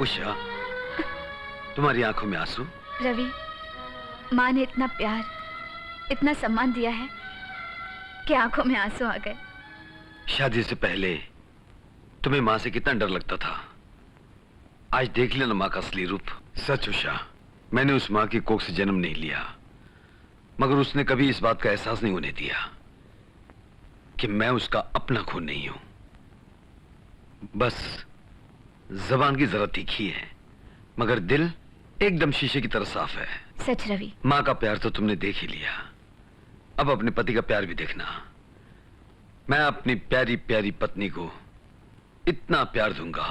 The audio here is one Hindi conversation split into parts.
उषा, तुम्हारी आंखों में आंसू? रवि, माँ ने इतना प्यार, इतना सम्मान दिया है कि आंखों में आंसू आ गए। शादी से पहले तुम्हें माँ से कितना डर लगता था, आज देख लेना माँ का असली रूप। सच उषा, मैंने उस माँ की कोख से जन्म नहीं लिया, मगर उसने कभी इस बात का एहसास नहीं होने दिया कि मैं उसका अपना खून नहीं हूं। बस जबान की जरा तीखी है, मगर दिल एकदम शीशे की तरह साफ है। सच रवि। माँ का प्यार तो तुमने देख ही लिया, अब अपने पति का प्यार भी देखना। मैं अपनी प्यारी प्यारी पत्नी को इतना प्यार दूंगा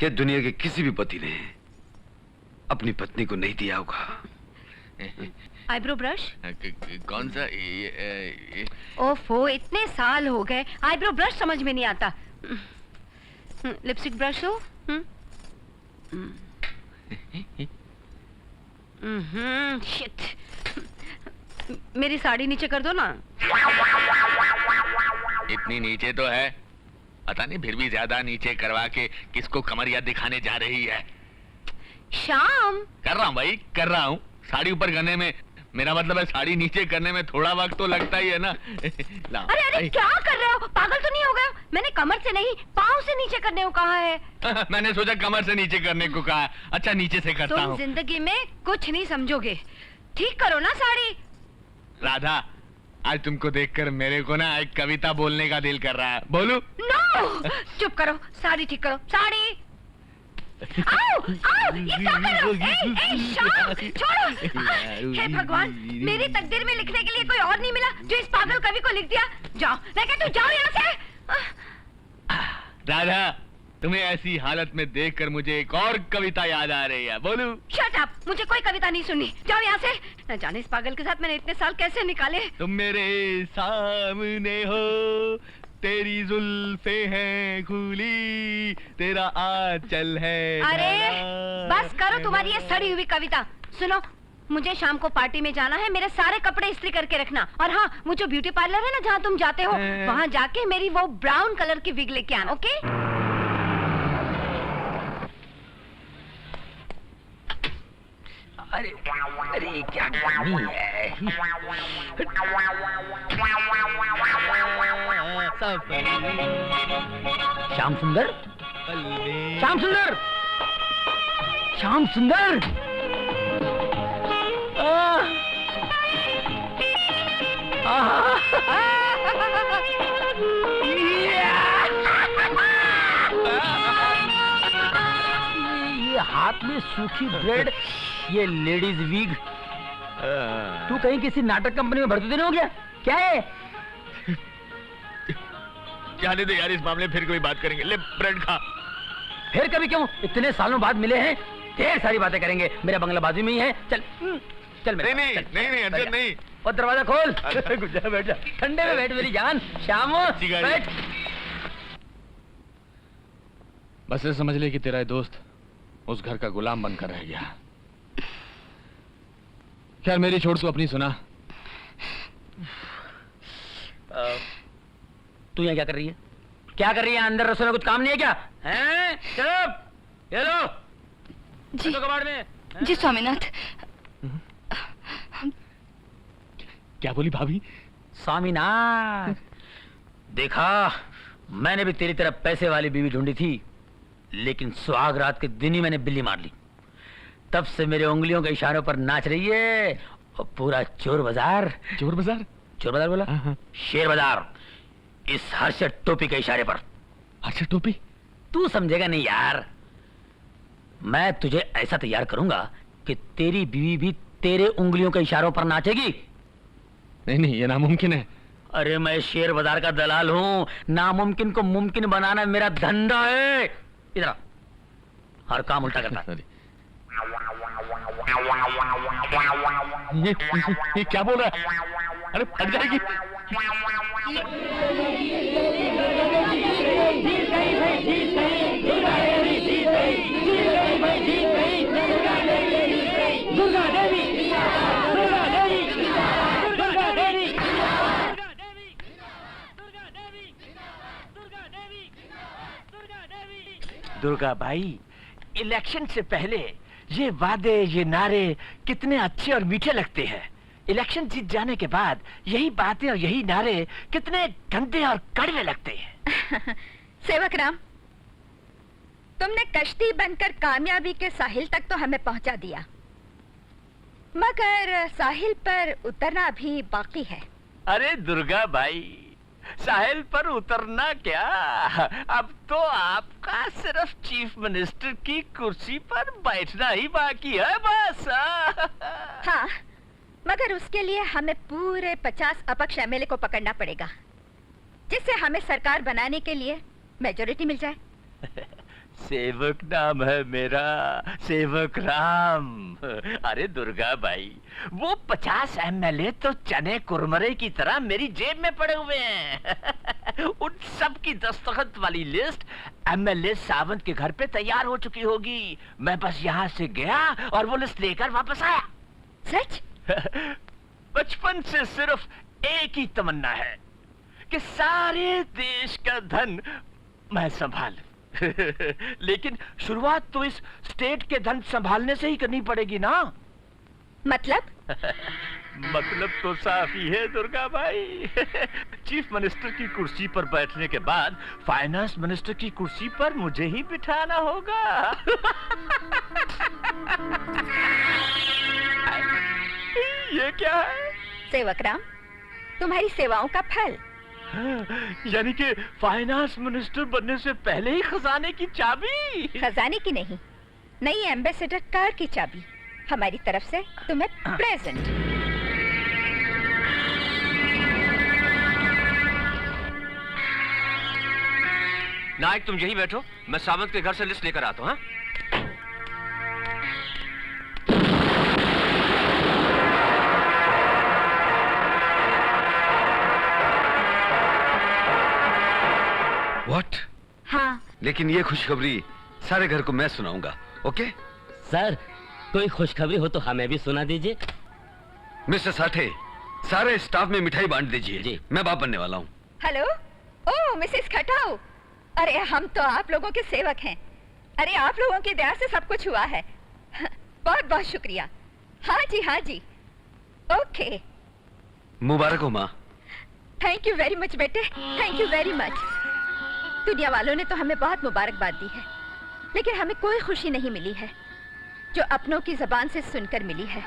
कि दुनिया के किसी भी पति ने अपनी पत्नी को नहीं दिया होगा। Eyebrow brush? कौन सा? ये ओफो, इतने साल हो गए, आईब्रो ब्रश समझ में नहीं आता। लिपस्टिक ब्रश हो? शिट, मेरी साड़ी नीचे कर दो ना। इतनी नीचे तो है, पता नहीं फिर भी ज्यादा नीचे करवा के किसको कमरिया दिखाने जा रही है। शाम कर रहा हूँ भाई, कर रहा हूँ। साड़ी ऊपर करने में, मेरा मतलब है साड़ी नीचे करने में थोड़ा वक्त तो लगता ही है ना। अरे अरे क्या कर रहे हो, पागल तो नहीं हो गए? मैंने कमर से नहीं, पाँव से नीचे करने को कहा है। मैंने सोचा कमर से नीचे करने को कहा। अच्छा, नीचे से करता हूँ। तुम जिंदगी में कुछ नहीं समझोगे, ठीक करो ना साड़ी। राधा, आज तुमको देखकर मेरे को ना एक कविता बोलने का दिल कर रहा है। बोलू? नो, चुप करो, साड़ी ठीक करो, साड़ी। आओ, आओ, ये क्या कर रहे हो? शाम, छोड़ो। हे भगवान, मेरी तकदीर में लिखने के लिए कोई और नहीं मिला जो इस पागल कवि को लिख दिया। जाओ, मैं कहती हूँ जाओ यहाँ से। राधा, तुम्हें ऐसी हालत में देखकर मुझे एक और कविता याद आ रही है। बोलू? शट अप, मुझे कोई कविता नहीं सुननी, जाओ यहाँ से। न जाने इस पागल के साथ मैंने इतने साल कैसे निकाले। तुम मेरे सामने हो, तेरी जुल्फे हैं खुली, तेरा आंचल है। अरे बस करो तुम्हारी ये सड़ी हुई कविता। सुनो, मुझे शाम को पार्टी में जाना है, मेरे सारे कपड़े इस्त्री करके रखना। और हाँ, वो जो ब्यूटी पार्लर है ना जहाँ तुम जाते हो, वहाँ जाके मेरी वो ब्राउन कलर की विग लेके आना, ओके? अरे अरे क्या गर्मी है। श्याम सुंदर, श्याम सुंदर, श्याम सुंदर। ये हाथ में सूखी ब्रेड, ये लेडीज वीग। तू कहीं किसी नाटक कंपनी में भर्ती नहीं हो गया क्या है? जाने दे यार, इस मामले में फिर कोई बात करेंगे। ले ब्रेड खा। फिर कभी क्यों, इतने सालों बाद मिले हैं, ढेर सारी बातें करेंगे। मेरा बंगला बाजू में ही है, चल चल मेरे नहीं पास, नहीं नहीं अर्जुन नहीं। और दरवाजा खोल। गुज्जा बैठ जा, ठंडे में बैठ मेरी जान। श्याम बैठ। बस ये समझ ले कि तेरा दोस्त उस घर का गुलाम बनकर रह गया। खैर मेरी छोड़, तू अपनी सुना। तू यहाँ क्या कर रही है? क्या कर रही है? अंदर रसोई में कुछ काम नहीं है क्या? हैं? चलो, ये लो। जी कबाड़ में। जी स्वामीनाथ। क्या बोली भाभी? स्वामीनाथ, देखा, मैंने भी तेरी तरह पैसे वाली बीवी ढूंढी थी, लेकिन सुहाग रात के दिन ही मैंने बिल्ली मार ली। तब से मेरे उंगलियों के इशारों पर नाच रही है और पूरा चोर बाजार। चोर बाजार? चोर बाजार बोला? शेर बाजार, इस हर्षद टोपी के इशारे पर। हर्षद टोपी? तू समझेगा नहीं यार। मैं तुझे ऐसा तैयार करूंगा कि तेरी बीवी भी तेरे उंगलियों के इशारों पर नाचेगी। नहीं नहीं, ये नामुमकिन है। अरे मैं शेर बाजार का दलाल हूँ, नामुमकिन को मुमकिन बनाना मेरा धंधा है। इधर हर काम उल्टा करता। ये क्या बोल रहा है? अरे फट जाएगी। दुर्गा देवी, दुर्गा देवी, दुर्गा देवी, दुर्गा भाई, इलेक्शन से पहले ये वादे, ये नारे कितने अच्छे और मीठे लगते हैं। इलेक्शन जीत जाने के बाद यही बातें और यही नारे कितने गंदे और कड़वे लगते हैं। सेवक राम, तुमने कश्ती बनकर कामयाबी के साहिल तक तो हमें पहुंचा दिया, मगर साहिल पर उतरना अभी बाकी है। अरे दुर्गा भाई, साहिल पर उतरना क्या, अब तो आपका सिर्फ चीफ मिनिस्टर की कुर्सी पर बैठना ही बाकी है बस। हाँ, मगर उसके लिए हमें पूरे 50 अपक्ष एमएलए को पकड़ना पड़ेगा, जिससे हमें सरकार बनाने के लिए मेजॉरिटी मिल जाए। सेवक नाम है मेरा, सेवक राम। अरे दुर्गा भाई, वो 50 एमएलए तो चने कुरमरे की तरह मेरी जेब में पड़े हुए हैं। उन सब की दस्तखत वाली लिस्ट एमएलए सावंत के घर पे तैयार हो चुकी होगी। मैं बस यहाँ से गया और वो लिस्ट लेकर वापस आया। सच? बचपन से सिर्फ एक ही तमन्ना है कि सारे देश का धन मैं संभालूं। लेकिन शुरुआत तो इस स्टेट के धन संभालने से ही करनी पड़ेगी ना। मतलब? मतलब तो साफ ही है दुर्गा भाई। चीफ मिनिस्टर की कुर्सी पर बैठने के बाद फाइनेंस मिनिस्टर की कुर्सी पर मुझे ही बिठाना होगा। ये क्या है? सेवक राम, तुम्हारी सेवाओं का फल। यानी कि फाइनेंस मिनिस्टर बनने से पहले ही खजाने की चाबी। खजाने की नहीं, नई एम्बेसडर कार की चाबी हमारी तरफ से तुम्हें प्रेजेंट। नायक तुम यही बैठो, मैं सावंत के घर से लिस्ट लेकर आता हूँ। हाँ? What? हाँ। लेकिन ये खुशखबरी सारे घर को मैं सुनाऊंगा, ओके? सर, कोई खुशखबरी हो तो हमें भी सुना दीजिए। मिस्टर साठे, सारे स्टाफ में मिठाई बांट दीजिए। जी। मैं बाप बनने वाला हूँ। हेलो, ओह मिसेस खटाऊ, अरे हम तो आप लोगों के सेवक हैं। अरे आप लोगों की दया से सब कुछ हुआ है। बहुत बहुत शुक्रिया। हाँ जी, ओके। मुबारक हो माँ। थैंक यू वेरी मच बेटे, थैंक यू वेरी मच। दुनिया वालों ने तो हमें बहुत मुबारकबाद दी है, लेकिन हमें कोई खुशी नहीं मिली है जो अपनों की जबान से सुनकर मिली है।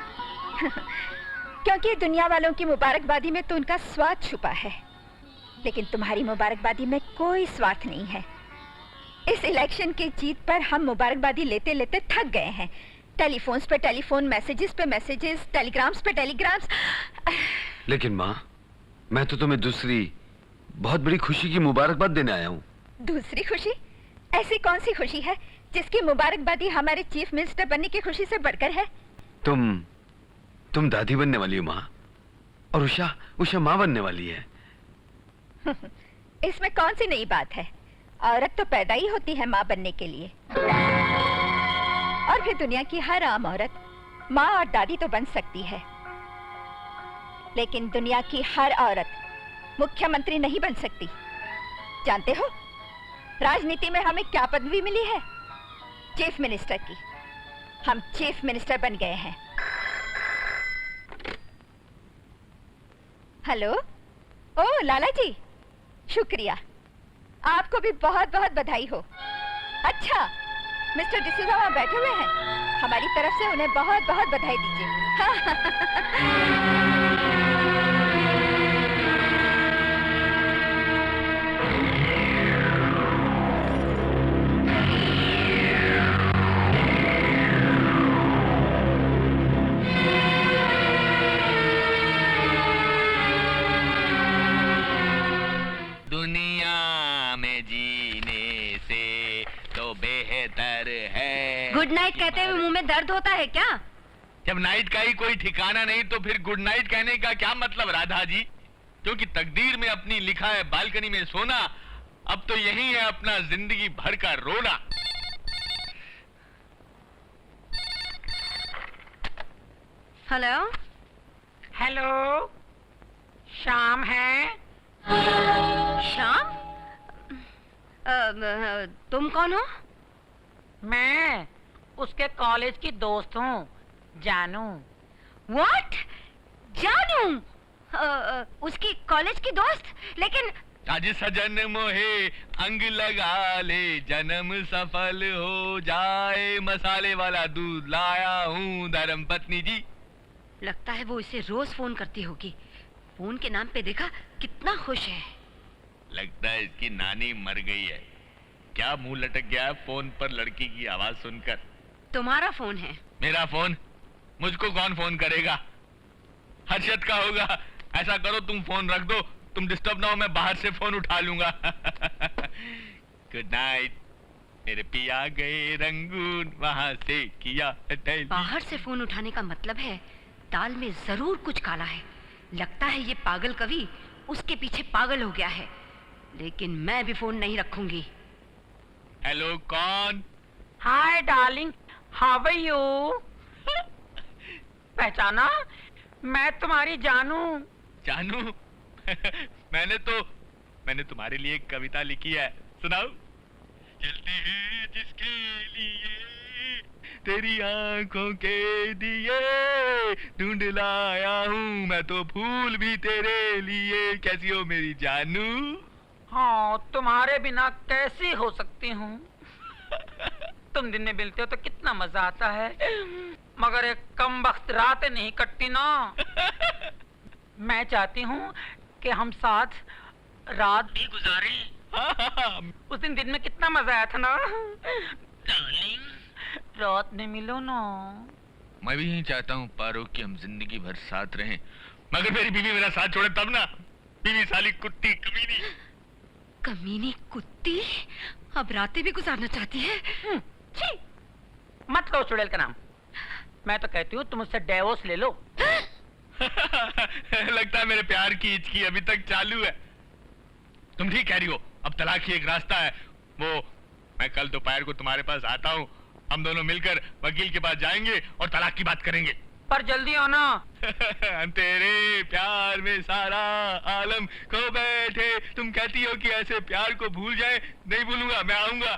क्योंकि दुनिया वालों की मुबारकबादी में तो उनका स्वार्थ छुपा है, लेकिन तुम्हारी मुबारकबादी में कोई स्वार्थ नहीं है। इस इलेक्शन की जीत पर हम मुबारकबादी लेते लेते थक गए हैं। टेलीफोन्स पे टेलीफोन, मैसेजेस पे मैसेजेस, टेलीग्राम्स पे टेलीग्राम्स। लेकिन माँ, मैं तो तुम्हें दूसरी बहुत बड़ी खुशी की मुबारकबाद देने आया हूँ। दूसरी खुशी? ऐसी कौन सी खुशी है जिसकी मुबारकबादी हमारे चीफ मिनिस्टर बनने की खुशी से बढ़कर है? तुम दादी बनने वाली हो माँ, और उषा माँ बनने वाली है। इसमें कौन सी नई बात है? औरत तो पैदा ही होती है माँ बनने के लिए, और फिर दुनिया की हर आम औरत माँ और दादी तो बन सकती है, लेकिन दुनिया की हर औरत मुख्यमंत्री नहीं बन सकती। जानते हो राजनीति में हमें क्या पदवी मिली है? चीफ मिनिस्टर की। हम चीफ मिनिस्टर बन गए हैं। हेलो, ओ लाला जी, शुक्रिया। आपको भी बहुत बहुत बधाई हो। अच्छा, मिस्टर डिसूजा वहाँ बैठे हुए हैं, हमारी तरफ से उन्हें बहुत बहुत बधाई दीजिए। दुनिया में जीने से तो बेहतर है। गुड नाइट कहते हुए मुंह में दर्द होता है क्या? जब नाइट का ही कोई ठिकाना नहीं तो फिर गुड नाइट कहने का क्या मतलब राधा जी? क्योंकि तकदीर में अपनी लिखा है बालकनी में सोना, अब तो यही है अपना जिंदगी भर का रोना। हेलो हेलो, शाम है? श्याम? तुम कौन हो? मैं उसके कॉलेज की दोस्त हूँ, जानू। व्हाट? जानू? उसकी कॉलेज की दोस्त? लेकिन आज सजन मोहे अंग लगा ले, जन्म सफल हो जाए, मसाले वाला दूध लाया हूँ धर्म पत्नी जी। लगता है वो इसे रोज फोन करती होगी। फोन के नाम पे देखा कितना खुश है। लगता है इसकी नानी मर गई है। क्या मुंह लटक गया है फोन पर लड़की की आवाज सुनकर। तुम्हारा फोन है। मेरा फोन? मुझको कौन फोन करेगा? हर्षद का होगा। ऐसा करो तुम फोन रख दो, तुम डिस्टर्ब ना हो, मैं बाहर से फोन उठा लूंगा। गुड नाइट मेरे पिया गए रंगून, वहां से किया टेलीफोन। बाहर से फोन उठाने का मतलब है दाल में जरूर कुछ काला है। लगता है ये पागल कवि उसके पीछे पागल हो गया है। लेकिन मैं भी फोन नहीं रखूंगी। हेलो, कौन? Hi darling, how are you? पहचाना? मैं तुम्हारी जानू। जानू? मैंने तुम्हारे लिए एक कविता लिखी है, सुनाओ। जलते हैं जिसके लिए तेरी आंखों के दिए, ढूंढ लाया हूँ मैं तो फूल भी तेरे लिए। कैसी हो मेरी जानू? हाँ, तुम्हारे बिना कैसी हो सकती हूँ? तुम दिन में मिलते हो तो कितना मजा आता है, मगर एक कमबख्त रातें नहीं कटती ना। मैं चाहती हूँ कि हम साथ रात भी गुजारें। उस दिन में कितना मजा आया था ना डार्लिंग, रात में मिलो ना। मैं भी यही चाहता हूँ पारो कि हम जिंदगी भर साथ रहें, मगर मेरी बीवी मेरा साथ छोड़े तब ना। बीवी साली कुत्ती कमीनी। कमीनी कुत्ती अब रातें भी गुजारना चाहती है। छी, मत लो चुड़ैल का नाम। मैं तो कहती हूँ तुम उससे डिवोर्स ले लो। लगता है मेरे प्यार की हिचकी अभी तक चालू है। तुम ठीक कह रही हो, अब तलाक ही एक रास्ता है। वो मैं कल दोपहर को तुम्हारे पास आता हूँ, हम दोनों मिलकर वकील के पास जाएंगे और तलाक की बात करेंगे। पर जल्दी आना। तेरे प्यार में सारा आलम खो बैठे। तुम कहती हो कि ऐसे प्यार को भूल जाए। नहीं भूलूंगा, मैं आऊंगा।